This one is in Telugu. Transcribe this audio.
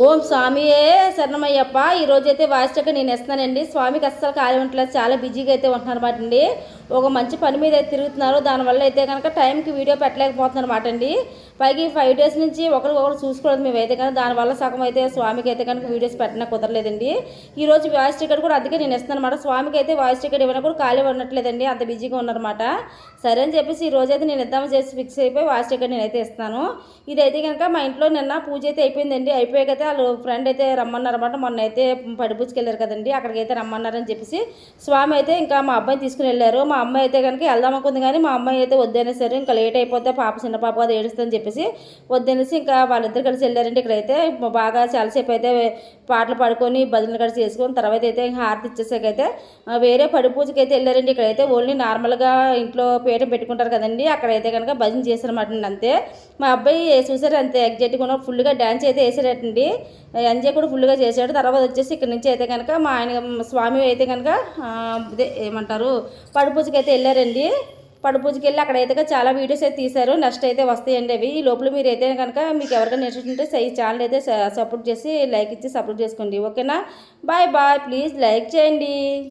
ఓం స్వామియే శరణమయ్యప్ప. ఈరోజైతే వాయిస్ చెక్ నేను ఇస్తానండి. స్వామికి అస్సలు ఖాళీ ఉండట్లేదు, చాలా బిజీగా అయితే ఉంటున్నారు అనమాట అండి. ఒక మంచి పని మీద అయితే తిరుగుతున్నారు. దానివల్ల అయితే కనుక టైంకి వీడియో పెట్టలేకపోతున్నారు అనమాట అండి. పైకి 5 డేస్ నుంచి ఒకరికొకరు చూసుకోవడం మేమైతే కనుక దానివల్ల సగం అయితే స్వామికి అయితే కనుక వీడియోస్ పెట్టినా కుదరలేదండి. ఈరోజు వాయిస్ టికెట్ కూడా అందుకే నేను ఇస్తాను అనమాట. స్వామికి అయితే వాయిస్ టికెట్ ఇవ్వడం కూడా ఖాళీ ఉండట్లేదండి, అంత బిజీగా ఉన్నారన్నమాట. సరే అని చెప్పేసి ఈ రోజైతే నేను ఇద్దామని చేసి ఫిక్స్ అయిపోయి వాయిస్ టికెట్ నేనైతే ఇస్తాను. ఇదైతే కనుక మా ఇంట్లో నిన్న పూజ అయితే అయిపోయిందండి. అయిపోయాకైతే వాళ్ళు ఫ్రెండ్ అయితే రమ్మన్నారన్నమాట. మొన్న అయితే పడిపుచ్చుకెళ్ళారు కదండి, అక్కడికైతే రమ్మన్నారని చెప్పేసి స్వామి అయితే ఇంకా మా అబ్బాయిని తీసుకుని వెళ్ళారు. మా అమ్మాయి అయితే కనుక వెళ్దాం అనుకుంది, కానీ మా అమ్మాయి అయితే వద్దనేసారు. ఇంకా లేట్ అయిపోతే పాప చిన్న పాప అది ఏడుస్తుందని చెప్పేసి వద్దనేసి ఇంకా వాళ్ళిద్దరు కలిసి వెళ్ళారండి. ఇక్కడైతే బాగా చాలాసేపు అయితే పాటలు పాడుకొని భజనలు కలిసి చేసుకొని తర్వాత అయితే హారతి ఇచ్చేసాకైతే వేరే పడి పూజకి అయితే వెళ్ళారండి. ఇక్కడైతే ఓన్లీ నార్మల్గా ఇంట్లో పీఠం పెట్టుకుంటారు కదండి, అక్కడైతే కనుక భజన చేశారన్నమాట అంతే. మా అబ్బాయి చూసారు అంతే ఎగ్జాక్ట్గా ఉన్న ఫుల్గా డ్యాన్స్ అయితే వేసాడటండి. ఎంజాయ్ కూడా ఫుల్గా చేశాడు. తర్వాత వచ్చేసి ఇక్కడ నుంచి అయితే కనుక మా ఆయన స్వామి అయితే కనుక ఇదే ఏమంటారు పడిపూజకి అయితే వెళ్ళారండి. పడిపూజకి వెళ్ళి అక్కడైతే చాలా వీడియోస్ అయితే తీశారు. నెక్స్ట్ అయితే వస్తాయండి అవి. ఈ లోపల మీరు అయితే కనుక మీకు ఎవరికైనా ఇంట్రెస్ట్ ఉంటే ఈ ఛానల్ అయితే సపోర్ట్ చేసి లైక్ ఇచ్చి సపోర్ట్ చేసుకోండి. ఓకేనా? Bye bye. ప్లీజ్ లైక్ చేయండి.